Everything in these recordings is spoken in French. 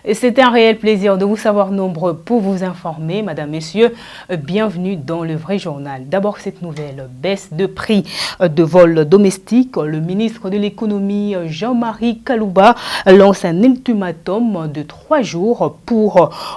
Et c'est un réel plaisir de vous savoir nombreux pour vous informer. Madame, Messieurs, bienvenue dans le vrai journal. D'abord, cette nouvelle baisse de prix de vol domestique. Le ministre de l'économie, Jean-Marie Kalouba, lance un ultimatum de 3 jours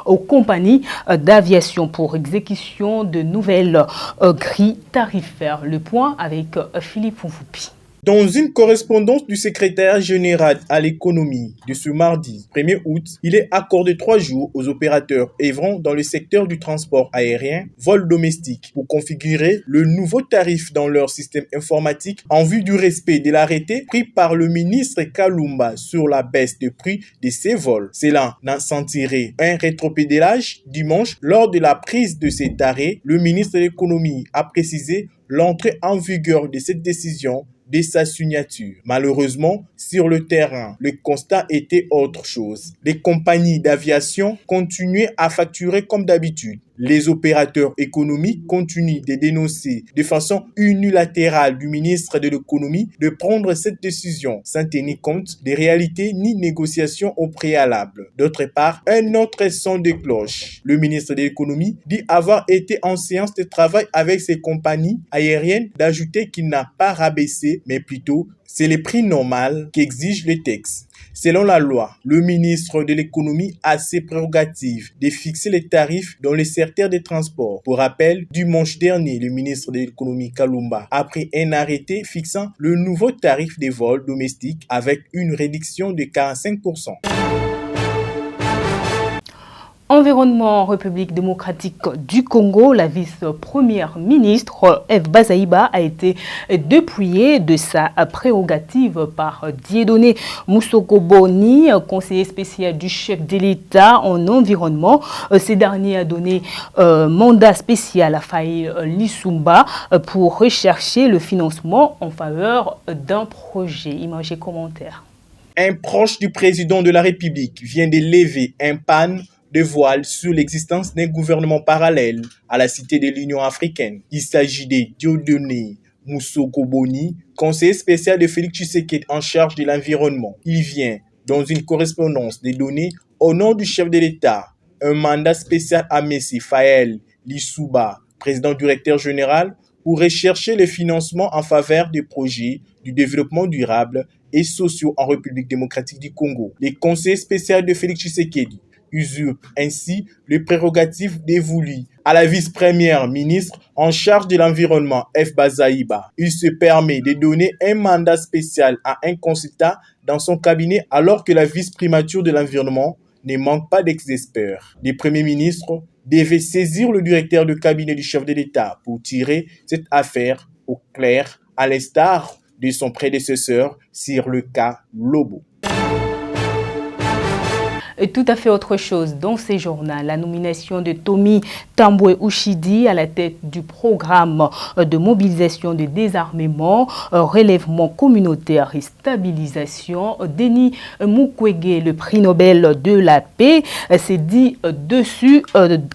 aux compagnies d'aviation pour exécution de nouvelles grilles tarifaires. Le point avec Philippe Foufoupi. Dans une correspondance du secrétaire général à l'économie de ce mardi 1er août, il est accordé 3 jours aux opérateurs œuvrant dans le secteur du transport aérien, vol domestique, pour configurer le nouveau tarif dans leur système informatique en vue du respect de l'arrêté pris par le ministre Kalumba sur la baisse de prix de ces vols. Cela n'en sentirait un rétropédalage dimanche lors de la prise de cet arrêt. Le ministre de l'économie a précisé l'entrée en vigueur de cette décision de sa signature. Malheureusement, sur le terrain, le constat était autre chose. Les compagnies d'aviation continuaient à facturer comme d'habitude. Les opérateurs économiques continuent de dénoncer de façon unilatérale du ministre de l'économie de prendre cette décision sans tenir compte des réalités ni négociations au préalable. D'autre part, un autre son de cloche. Le ministre de l'économie dit avoir été en séance de travail avec ses compagnies aériennes d'ajouter qu'il n'a pas rabaissé, mais plutôt c'est le prix normal qu'exige le texte. Selon la loi, le ministre de l'économie a ses prérogatives de fixer les tarifs dans les secteurs des transports. Pour rappel, dimanche dernier, le ministre de l'économie Kalumba a pris un arrêté fixant le nouveau tarif des vols domestiques avec une réduction de 45%. Environnement, République démocratique du Congo, la vice-première ministre Eve Bazaïba a été dépouillée de sa prérogative par Dieudonné Moussokoboni, conseiller spécial du chef de l'État en environnement. Ce dernier a donné mandat spécial à Faye Lissumba pour rechercher le financement en faveur d'un projet. Images et commentaires. Un proche du président de la République vient de lever un panne de voile sur l'existence d'un gouvernement parallèle à la Cité de l'Union africaine. Il s'agit de Dieudonné Moussokoboni, conseiller spécial de Félix Tshisekedi en charge de l'environnement. Il vient, dans une correspondance, de donner au nom du chef de l'État un mandat spécial à Messi Faye Lissumba, président directeur général, pour rechercher le financement en faveur des projets du développement durable et sociaux en République démocratique du Congo. Les conseillers spéciaux de Félix Tshisekedi usurpe ainsi les prérogatives dévolues à la vice-première ministre en charge de l'environnement, Eve Bazaïba. Il se permet de donner un mandat spécial à un consultant dans son cabinet alors que la vice-primature de l'environnement ne manque pas d'experts. Le Premier ministre devait saisir le directeur de cabinet du chef de l'État pour tirer cette affaire au clair, à l'instar de son prédécesseur sur le cas Lobo. Et tout à fait autre chose dans ces journaux, la nomination de Tommy Tambwe Ushidi à la tête du programme de mobilisation de désarmement, relèvement communautaire et stabilisation. Denis Mukwege, le prix Nobel de la paix, s'est dit dessus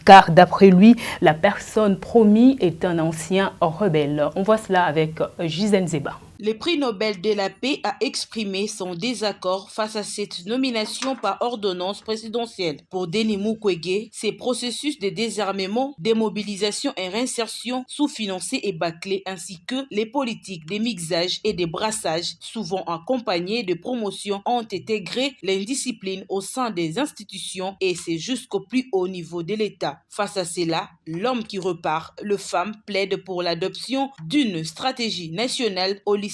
car d'après lui, la personne promise est un ancien rebelle. On voit cela avec Gisèle Zeba. Le prix Nobel de la paix a exprimé son désaccord face à cette nomination par ordonnance présidentielle. Pour Denis Mukwege, ces processus de désarmement, démobilisation et réinsertion sous-financés et bâclés ainsi que les politiques de mixage et de brassage, souvent accompagnés de promotions, ont intégré l'indiscipline au sein des institutions et c'est jusqu'au plus haut niveau de l'État. Face à cela, l'homme qui repart, le FAM, plaide pour l'adoption d'une stratégie nationale holistique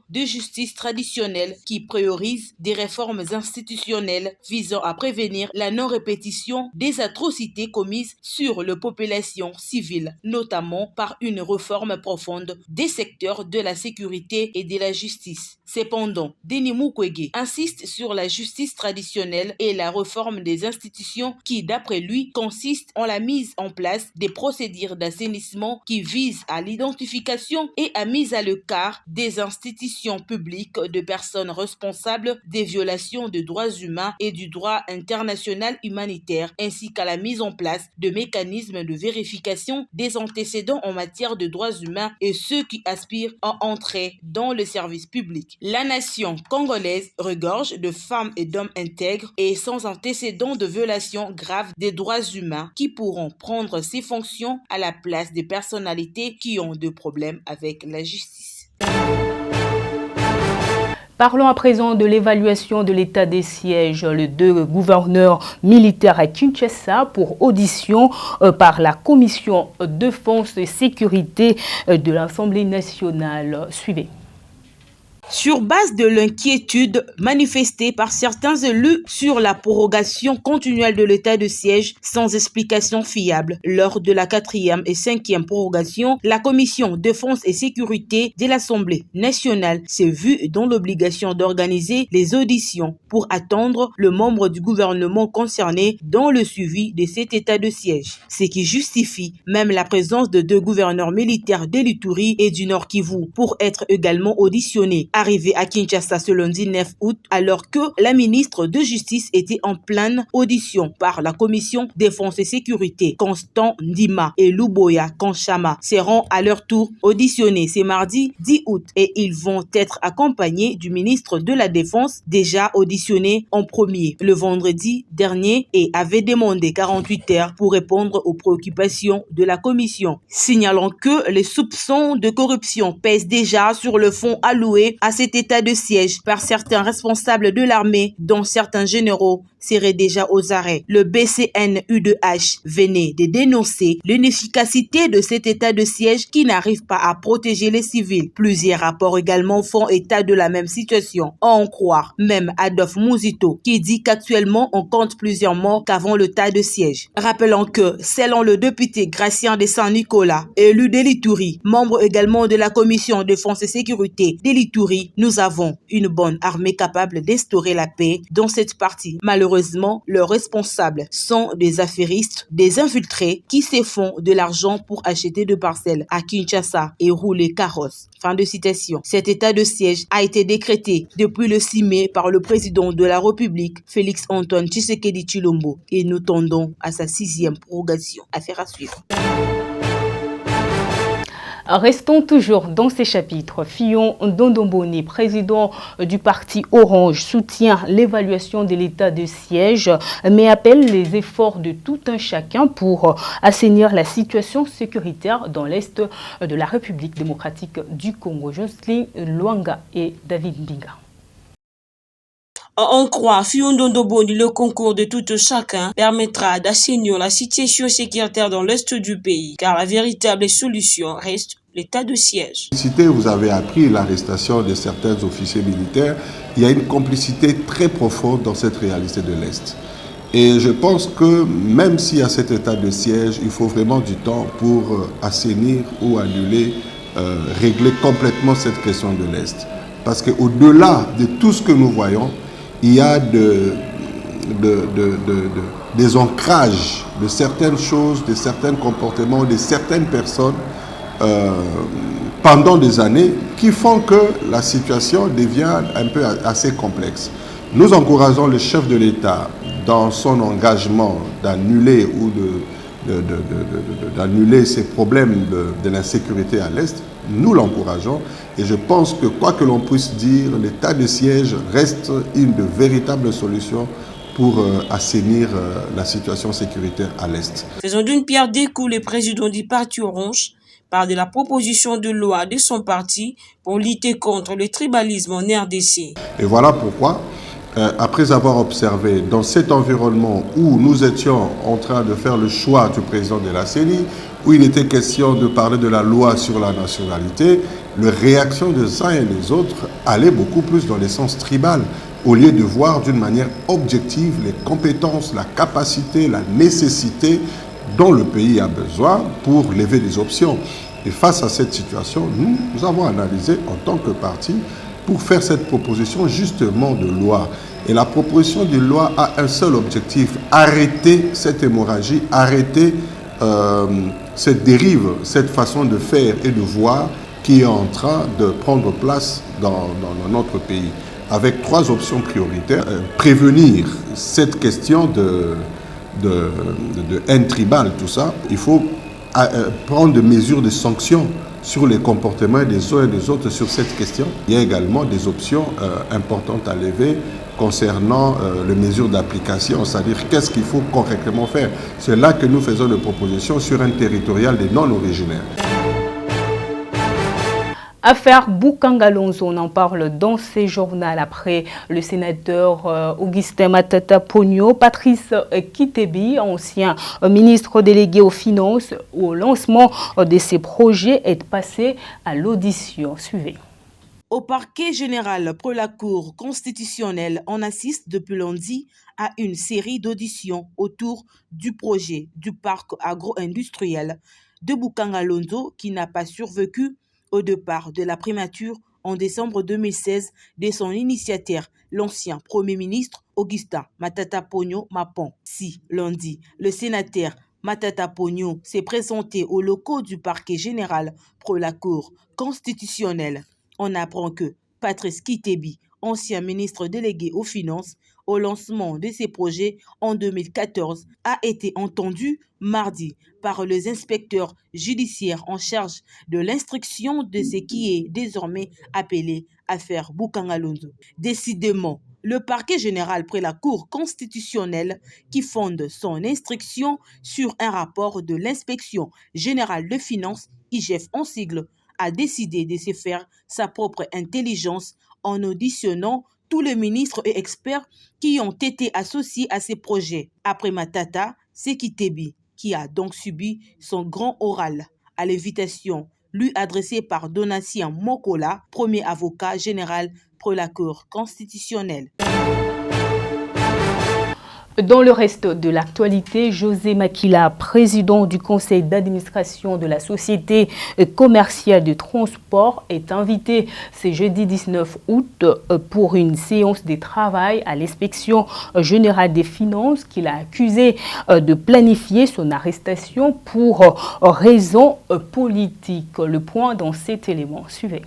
de justice traditionnelle qui priorise des réformes institutionnelles visant à prévenir la non-répétition des atrocités commises sur les populations civiles, notamment par une réforme profonde des secteurs de la sécurité et de la justice. Cependant, Denis Mukwege insiste sur la justice traditionnelle et la réforme des institutions qui, d'après lui, consiste en la mise en place des procédures d'assainissement qui visent à l'identification et à mise à l'écart des des institutions publiques de personnes responsables des violations de droits humains et du droit international humanitaire, ainsi qu'à la mise en place de mécanismes de vérification des antécédents en matière de droits humains et ceux qui aspirent à entrer dans le service public. La nation congolaise regorge de femmes et d'hommes intègres et sans antécédents de violations graves des droits humains qui pourront prendre ces fonctions à la place des personnalités qui ont de problèmes avec la justice. Parlons à présent de l'évaluation de l'état des sièges. Les deux gouverneurs militaires à Kinshasa pour audition par la Commission défense et sécurité de l'Assemblée nationale. Suivez. Sur base de l'inquiétude manifestée par certains élus sur la prorogation continuelle de l'état de siège sans explication fiable, lors de la 4e et 5e prorogation, la Commission défense et sécurité de l'Assemblée nationale s'est vue dans l'obligation d'organiser les auditions pour attendre le membre du gouvernement concerné dans le suivi de cet état de siège, ce qui justifie même la présence de deux gouverneurs militaires de l'Ituri et du Nord Kivu pour être également auditionnés. Arrivé à Kinshasa ce lundi 9 août, alors que la ministre de Justice était en pleine audition par la Commission Défense et Sécurité. Constant Ndima et Luboya Kanchama seront à leur tour auditionnés ce mardi 10 août et ils vont être accompagnés du ministre de la Défense, déjà auditionné en premier le vendredi dernier et avait demandé 48 heures pour répondre aux préoccupations de la Commission, signalant que les soupçons de corruption pèsent déjà sur le fonds alloué à cet état de siège par certains responsables de l'armée, dont certains généraux seraient déjà aux arrêts. Le BCNU2H venait de dénoncer l'inefficacité de cet état de siège qui n'arrive pas à protéger les civils. Plusieurs rapports également font état de la même situation. À en croire même Adolphe Mouzito qui dit qu'actuellement on compte plusieurs morts qu'avant l'état de siège. Rappelons que selon le député Gratien de Saint-Nicolas, élu de l'Ituri, membre également de la Commission Défense et Sécurité de l'Ituri, nous avons une bonne armée capable d'instaurer la paix dans cette partie. Malheureusement, leurs responsables sont des affairistes, des infiltrés qui se font de l'argent pour acheter de parcelles à Kinshasa et rouler carrosse. Fin de citation. Cet état de siège a été décrété depuis le 6 mai par le président de la République, Félix Antoine Tshisekedi Tshilombo, et nous tendons à sa 6e prorogation. Affaire à suivre. Restons toujours dans ces chapitres. Fillon Ndondomboni, président du parti Orange, soutient l'évaluation de l'état de siège, mais appelle les efforts de tout un chacun pour assainir la situation sécuritaire dans l'Est de la République démocratique du Congo. Jocelyne Luanga et David Mbinga. On croit, Fillon Ndondomboni, le concours de tout chacun permettra d'assainir la situation sécuritaire dans l'Est du pays, car la véritable solution reste l'état de siège. Vous avez appris l'arrestation de certains officiers militaires. Il y a une complicité très profonde dans cette réalité de l'Est. Et je pense que même s'il y a cet état de siège, il faut vraiment du temps pour assainir ou annuler, régler complètement cette question de l'Est. Parce qu'au-delà de tout ce que nous voyons, il y a des ancrages de certaines choses, de certains comportements, de certaines personnes pendant des années qui font que la situation devient un peu assez complexe. Nous encourageons le chef de l'État dans son engagement d'annuler ou d'annuler ces problèmes de l'insécurité à l'Est. Nous l'encourageons et je pense que quoi que l'on puisse dire, l'état de siège reste une de véritables solutions pour assainir la situation sécuritaire à l'Est. Faisons d'une pierre deux coups le président du parti Orange par de la proposition de loi de son parti pour lutter contre le tribalisme en RDC. Et voilà pourquoi, après avoir observé dans cet environnement où nous étions en train de faire le choix du président de la CENI, où il était question de parler de la loi sur la nationalité, les réactions des uns et des autres allaient beaucoup plus dans le sens tribal, au lieu de voir d'une manière objective les compétences, la capacité, la nécessité dont le pays a besoin pour lever des options. Et face à cette situation, nous avons analysé en tant que parti pour faire cette proposition justement de loi. Et la proposition de loi a un seul objectif, arrêter cette hémorragie, arrêter cette dérive, cette façon de faire et de voir qui est en train de prendre place dans notre pays, avec 3 options prioritaires. Prévenir cette question de haine tribale, tout ça. Il faut prendre des mesures de sanctions sur les comportements des uns et des autres sur cette question. Il y a également des options importantes à lever concernant les mesures d'application, c'est-à-dire qu'est-ce qu'il faut concrètement faire. C'est là que nous faisons des propositions sur un territorial des non-originaires. Affaire Boukangalonzo, on en parle dans ces journaux après le sénateur Augustin Matata Pogno, Patrice Kitebi, ancien ministre délégué aux Finances, au lancement de ses projets est passé à l'audition. Suivez. Au parquet général pour la Cour constitutionnelle, on assiste depuis lundi à une série d'auditions autour du projet du parc agro-industriel de Boukangalonzo qui n'a pas survécu au départ de la primature en décembre 2016 de son initiateur, l'ancien Premier ministre Augustin Matata Pogno Mapon. Si, lundi, le sénateur Matata Pogno s'est présenté aux locaux du parquet général pour la Cour constitutionnelle, on apprend que Patrice Kitebi, ancien ministre délégué aux Finances, au lancement de ses projets en 2014, a été entendu mardi par les inspecteurs judiciaires en charge de l'instruction de ce qui est désormais appelé affaire Boukangalonzo. Décidément, le parquet général près la Cour constitutionnelle qui fonde son instruction sur un rapport de l'inspection générale de finances, IGF en sigle, a décidé de se faire sa propre intelligence en auditionnant tous les ministres et experts qui ont été associés à ces projets. Après Matata, c'est Kitebi qui a donc subi son grand oral à l'invitation lui adressée par Donatien Mokola, premier avocat général pour la Cour constitutionnelle. Dans le reste de l'actualité, José Makila, président du conseil d'administration de la société commerciale de transport, est invité ce jeudi 19 août pour une séance de travail à l'inspection générale des finances qu'il a accusé de planifier son arrestation pour raisons politiques. Le point dans cet élément. Suivez.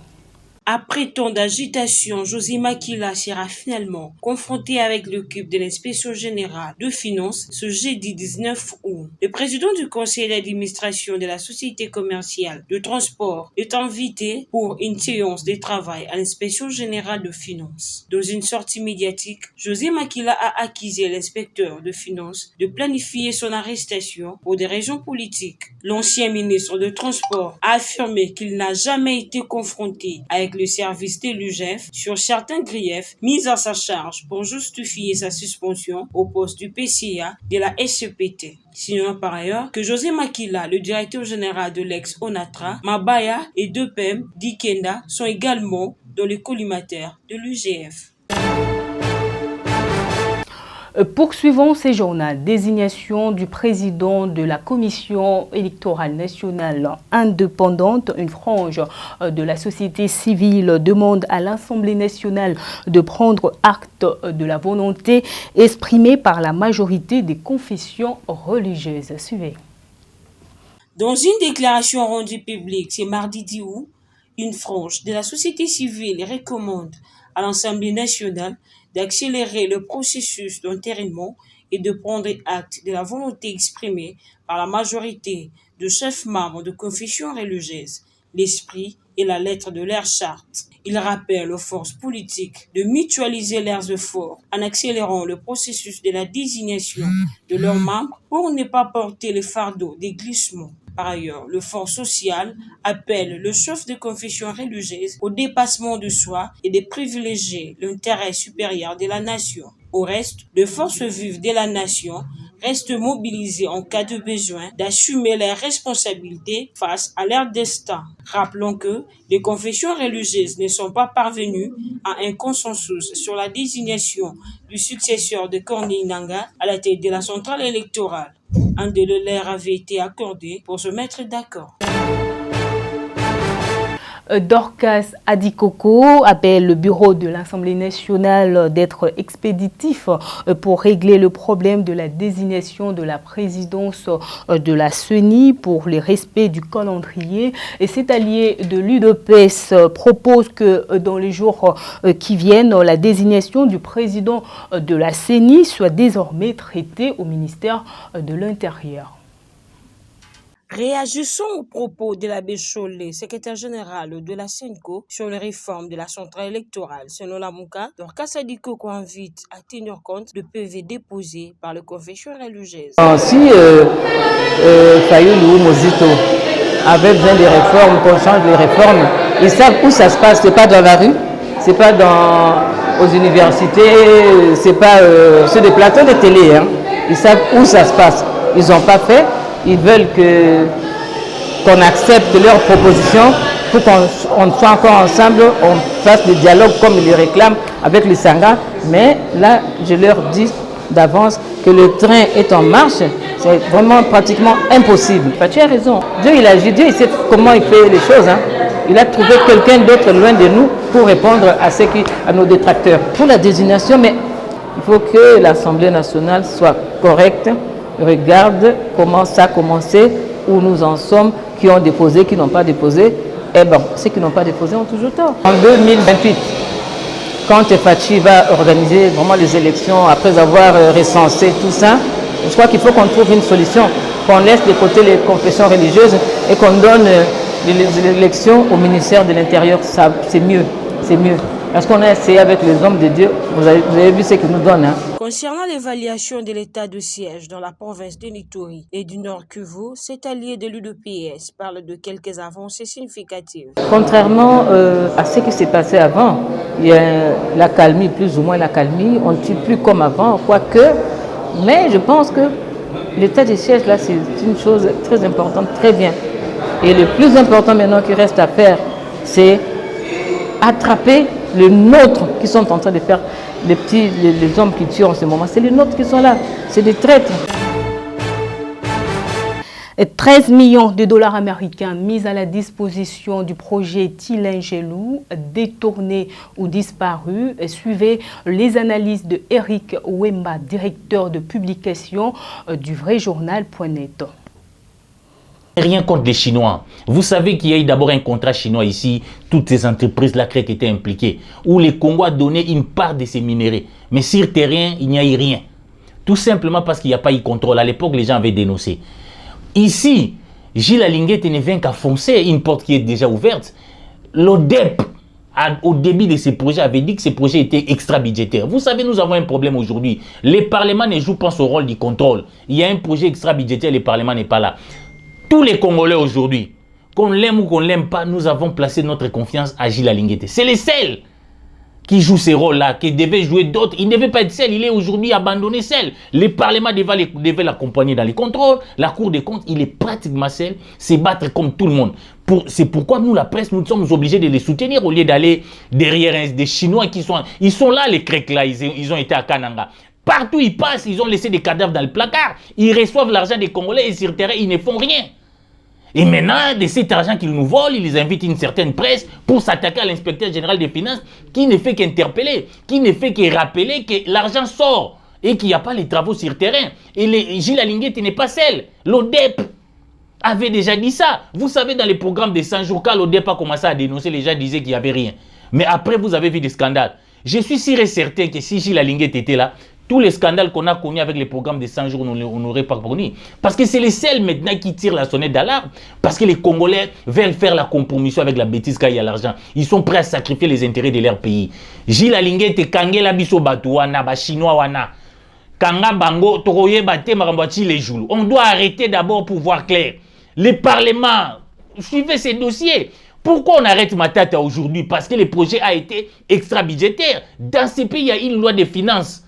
Après tant d'agitation, José Makila sera finalement confronté avec l'équipe de l'inspection générale de finances ce jeudi 19 août. Le président du conseil d'administration de la société commerciale de transport est invité pour une séance de travail à l'inspection générale de finances. Dans une sortie médiatique, José Makila a accusé l'inspecteur de finances de planifier son arrestation pour des raisons politiques. L'ancien ministre de transport a affirmé qu'il n'a jamais été confronté avec le service de l'UGF sur certains griefs mis à sa charge pour justifier sa suspension au poste du PCA de la SEPT. Signalons par ailleurs que José Makila, le directeur général de l'ex-ONATRA, Mabaya et Depem Dikenda sont également dans les collimateurs de l'UGF. Poursuivons ces journaux. Désignation du président de la Commission électorale nationale indépendante. Une frange de la société civile demande à l'Assemblée nationale de prendre acte de la volonté exprimée par la majorité des confessions religieuses. Suivez. Dans une déclaration rendue publique ce mardi 10 août, une frange de la société civile recommande à l'Assemblée nationale d'accélérer le processus d'entérinement et de prendre acte de la volonté exprimée par la majorité de chefs membres de confessions religieuses, l'esprit et la lettre de leur charte. Il rappelle aux forces politiques de mutualiser leurs efforts en accélérant le processus de la désignation de leurs membres pour ne pas porter le fardeau des glissements. Par ailleurs, le Fonds social appelle le chef de confession religieuse au dépassement de soi et de privilégier l'intérêt supérieur de la nation. Au reste, les forces vives de la nation restent mobilisées en cas de besoin d'assumer leurs responsabilités face à leur destin. Rappelons que les confessions religieuses ne sont pas parvenues à un consensus sur la désignation du successeur de Corneille Nangaa à la tête de la centrale électorale. Un délai leur avait été accordé pour se mettre d'accord. Dorcas Adikoko appelle le bureau de l'Assemblée nationale d'être expéditif pour régler le problème de la désignation de la présidence de la CENI pour le respect du calendrier. Et cet allié de l'UDPS propose que dans les jours qui viennent, la désignation du président de la CENI soit désormais traitée au ministère de l'Intérieur. Réagissons aux propos de l'abbé Chollet, secrétaire général de la SENCO, sur les réformes de la centrale électorale. Selon la Mouka, Dorcas Adikoko invite à tenir compte de PV déposés par le confession religieuse. Si Fayoulou ou Mozito avait besoin des réformes, qu'on change les réformes, ils savent où ça se passe. C'est pas dans la rue, c'est pas aux universités, c'est pas sur des plateaux de télé. Hein. Ils savent où ça se passe. Ils n'ont pas fait. Ils veulent qu'on accepte leurs propositions pour qu'on soit encore ensemble, on fasse le dialogue comme ils le réclament avec les Sangas. Mais là, je leur dis d'avance que le train est en marche. C'est vraiment pratiquement impossible. Tu as raison. Dieu, il agit. Dieu, il sait comment il fait les choses. Hein. Il a trouvé quelqu'un d'autre loin de nous pour répondre à nos détracteurs. Pour la désignation, mais il faut que l'Assemblée nationale soit correcte. Regarde comment ça a commencé, où nous en sommes, qui ont déposé, qui n'ont pas déposé. Eh bien, ceux qui n'ont pas déposé ont toujours tort. En 2028, quand Fachi va organiser vraiment les élections, après avoir recensé tout ça, je crois qu'il faut qu'on trouve une solution, qu'on laisse de côté les confessions religieuses et qu'on donne les élections au ministère de l'Intérieur. C'est mieux, c'est mieux. Parce qu'on a essayé avec les hommes de Dieu, vous avez vu ce qu'ils nous donnent. Hein. Concernant l'évaluation de l'état de siège dans la province de Nitori et du Nord Kivu, cet allié de l'UDPS parle de quelques avancées significatives. Contrairement à ce qui s'est passé avant, il y a l'accalmie, plus ou moins l'accalmie, on ne tue plus comme avant, quoique, mais je pense que l'état de siège là, c'est une chose très importante, très bien. Et le plus important maintenant qui reste à faire, c'est attraper les nôtres qui sont en train de faire les hommes qui tuent en ce moment. C'est les nôtres qui sont là, c'est des traîtres. 13 millions de dollars américains mis à la disposition du projet Tilingelou, détourné ou disparu. Suivez les analyses de Eric Wemba, directeur de publication du VraiJournal.net. Rien contre les Chinois. Vous savez qu'il y a eu d'abord un contrat chinois ici, toutes ces entreprises-là qui étaient impliquées, où les Congos a donné une part de ces minéraux. Mais sur terrain, il n'y a eu rien. Tout simplement parce qu'il n'y a pas eu contrôle. À l'époque, les gens avaient dénoncé. Ici, Gilles Alinguet ne vient qu'à foncer une porte qui est déjà ouverte. L'ODEP, au début de ces projets, avait dit que ces projets étaient extra-budgétaires. Vous savez, nous avons un problème aujourd'hui. Les parlements ne jouent pas son rôle du contrôle. Il y a un projet extra-budgétaire, le parlement n'est pas là. Tous les Congolais aujourd'hui, qu'on l'aime ou qu'on ne l'aime pas, nous avons placé notre confiance à Gilles Alinguet. C'est le seul qui joue ces rôles-là, qui devait jouer d'autres. Il ne devait pas être seul, il est aujourd'hui abandonné seul. Les parlements devaient l'accompagner dans les contrôles. La Cour des comptes, il est pratiquement seul, c'est battre comme tout le monde. C'est pourquoi nous, la presse, nous sommes obligés de les soutenir au lieu d'aller derrière des Chinois qui sont... Ils sont là, les Grecs, là, ils ont été à Kananga. Partout ils passent, ils ont laissé des cadavres dans le placard. Ils reçoivent l'argent des Congolais et sur terrain, ils ne font rien. Et maintenant, de cet argent qu'ils nous volent, ils les invitent une certaine presse pour s'attaquer à l'inspecteur général des finances qui ne fait qu'interpeller, qui ne fait que rappeler que l'argent sort et qu'il n'y a pas les travaux sur terrain. Et Gilles Alinguet n'est pas seul. L'ODEP avait déjà dit ça. Vous savez, dans les programmes de 100 jours, quand l'ODEP a commencé à dénoncer, les gens disaient qu'il n'y avait rien. Mais après, vous avez vu des scandales. Je suis sûr et certain que si Gilles Alinguet était là, tous les scandales qu'on a connus avec les programmes de 100 jours, on n'aurait pas connu. Parce que c'est les seuls maintenant qui tirent la sonnette d'alarme. Parce que les Congolais veulent faire la compromission avec la bêtise quand il y a l'argent. Ils sont prêts à sacrifier les intérêts de leur pays. Gilles Alinguet te kangela biso batu wana, ba chinois wana. Kanga bango, toroye bate marambati les jours. On doit arrêter d'abord pour voir clair. Les parlements, suivez ces dossiers. Pourquoi on arrête Matata aujourd'hui? Parce que le projet a été extra-budgétaire. Dans ces pays, il y a une loi de finances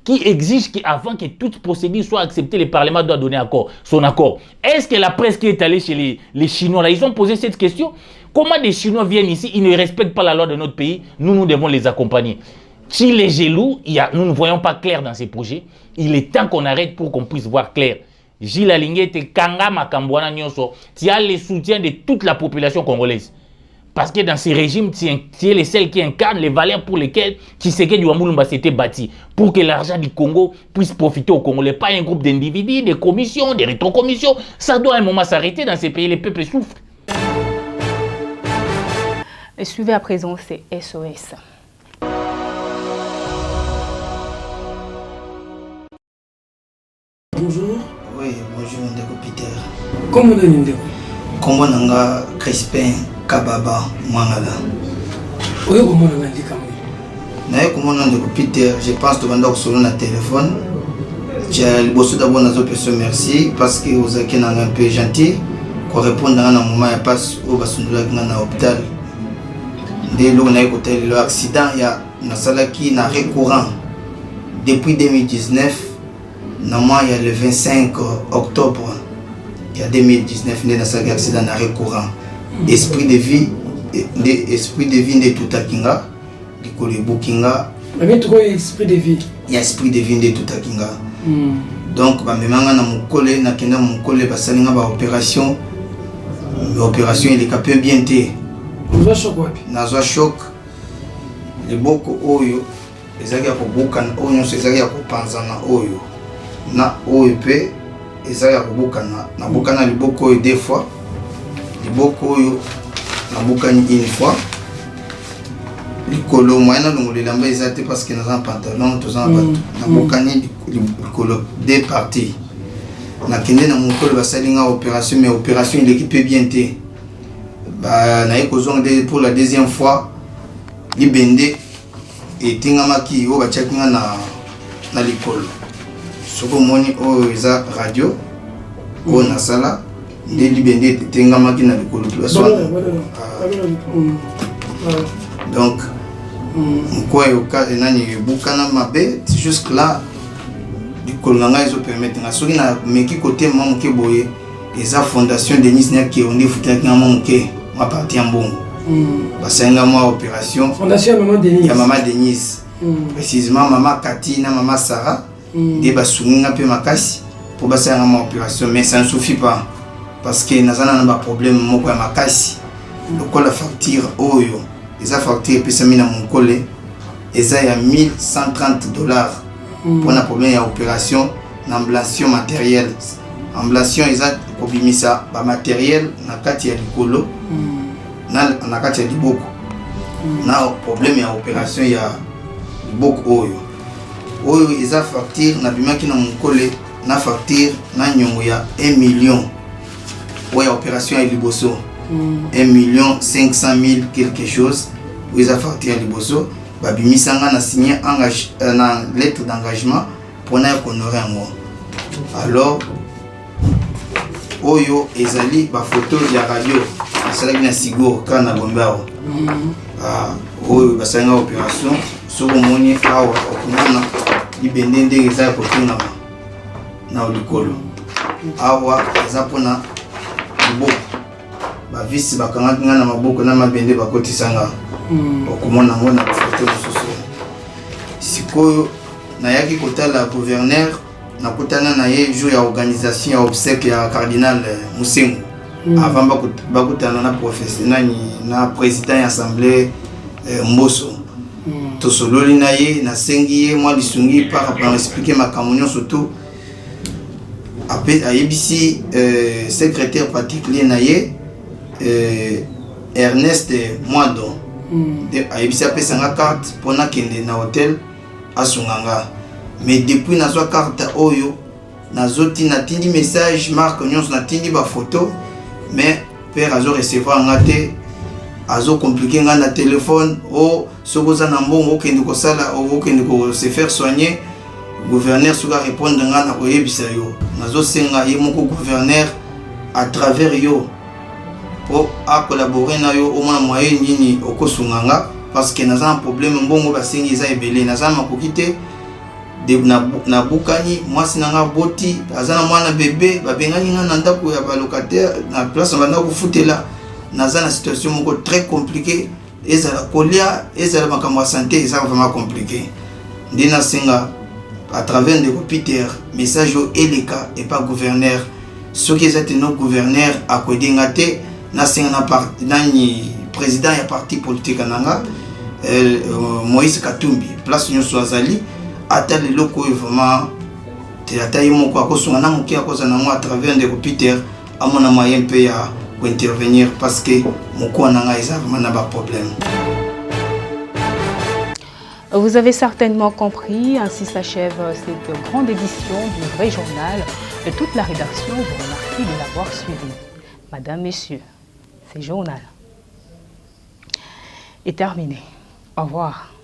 qui exige qu'avant que toute procédure soit acceptée, le Parlement doit donner son accord. Est-ce que la presse qui est allée chez les Chinois, là, ils ont posé cette question? Comment des Chinois viennent ici, ils ne respectent pas la loi de notre pays? Nous devons les accompagner. Si les jaloux, nous ne voyons pas clair dans ces projets, il est temps qu'on arrête pour qu'on puisse voir clair. Gilles Alinguet, Kanga Makambouana Nyonso, tu as le soutien de toute la population congolaise. Parce que dans ces régimes, tu es les seuls qui incarnent les valeurs pour lesquelles Tshisekedi Wamulumba s'était bâti. Pour que l'argent du Congo puisse profiter au Congolais. Pas un groupe d'individus, des commissions, des rétrocommissions. Ça doit à un moment s'arrêter dans ces pays. Les peuples souffrent. Et suivez à présent ces SOS. Bonjour. Oui, bonjour Ndeko Peter. Comment on dit Ndeko? Comment nanga Crispin Kababa Mangala. Oui, comment on dit Kamui? Naye comment Ndeko Peter, je pense que tu vas sur le téléphone. J'ai le bossou d'abord dans personnes merci parce que vous êtes un peu gentil. Pour répondre à un moment, il y a pas au basundula qui est dans l'hôpital. Dès lors on a écouté l'accident, il y a une salle qui est récurrent depuis 2019. Normalement, il y a le 25 octobre, il y a 2019, il y a un accident récurrent. Esprit de vie de tout Kinga, du Kolebo Kinga. Mais tu vois esprit de vie. Il y a esprit de vie de tout Kinga. Donc, même na mon collègue, na kenda mon collègue, parce que na opération, l'opération il est capable bien té. Nazo choc wapi? Nazo choc. Les boko oyo, les agia ko bokana, oyo c'est agia ko panzana oyo. Na OEP ezaya kubukana na bukana liboko oyo deux fois liboko oyo na bukani une fois likolo moyena longolela mba ezate parce que na pantalon tozana na bukani likolo deux parties na kende na mukolo basalinga opération mais opération il équipé bien té ba na ekozonga pour la deuxième fois libende et tingamaki o bachakinga na likolo. Soko moni o eza radio o na sala nde libende tengamaki na likolo donc quoi au cas nani bukana mabe jusque là likolo nanga ezo permettre nga soki na meki côté mamu ke boye eza fondation Denis Nia qui on est foutu nga mamu ke ma partie en bongo basenga moi opération fondation maman Denis ya maman Denis précisément maman Kati na maman Sarah. Des basunga peu makasi pour passer à mon opération mais ça ne suffit pas parce que nous avons un problème moko ya makasi le col la facture oyo les facture puis ça mis dans mon collègue et ça y a $1130 pour un problème ya opération n'ablation matérielle ablation exact pour bimisa ba matériel na kati ya likolo na kati ya liboko na problème ya opération ya liboko oyo oyo eza facture na bimaki na mukole na facture na nyongo ya 1 million oya opération ya liboso 1,500,000 quelque chose oyo eza facture ya liboso babimisanga na signé na lettre d'engagement pour na honorer yango alors oyo ezali ba photo ya radio asalaki na Sigo kana Bombao oyo basenga opération soko moni awa okumana libende ndenge eza kotunga na likolo awa eza pona liboko bavisi bakangaki nga na maboko na mabende bakotisanga okomona ngo na foto mosusu sikoyo nayaki kotala gouverneur nakutana na ye jour ya organisation ya obsèque ya cardinal Musengo avant bakutana na professeur na président ya assemblée Mboso tosololi na ye nasengi ye mwa lisungi par rapport à expliquer makambo nyonso surtout ayebisi secrétaire particulier na ye Ernest Mwado ayebisi apesanga carte mpona kende na hôtel asunganga mais depuis nazwa carte oyo nazoti natindi message marque nyonso natindi ba photo mais père azo recevoir nga te azo compliqué nga na téléphone o sokoza na mbongo okende kosala okende ko se faire soigner gouverneur soka répondre nga na koyebisa yo nazo senga ye moko gouverneur à travers yo pour à collaborer na yo au moins moyen nini okosunganga parce que naza un problème mbongo basengi eza ebele naza makokite de na bukani mwasi nanga boti azana mwana bébé babengani nga na ndako ya ba locataire na place banda kufutela naza na situation moko très compliquée ezala kolia ezala makambo ya santé eza vraiment compliqué ndina singa à travers de Peter message au eleka et pas gouverneur ce qui est no gouverneur a kodingate na singa na nani président ya parti politique nanga Moïse Katumbi place nyonso azali ata leloko vraiment ata ye moko akosunga na moke akoza nango à travers ndeko Peter amona moyen mpe ya intervenir parce que moko nanga eza vraiment na ba problème. Vous avez certainement compris, ainsi s'achève cette grande édition du Vrai Journal. Et toute la rédaction vous remercie de l'avoir suivi. Madame, Messieurs, ce journal est terminé. Au revoir.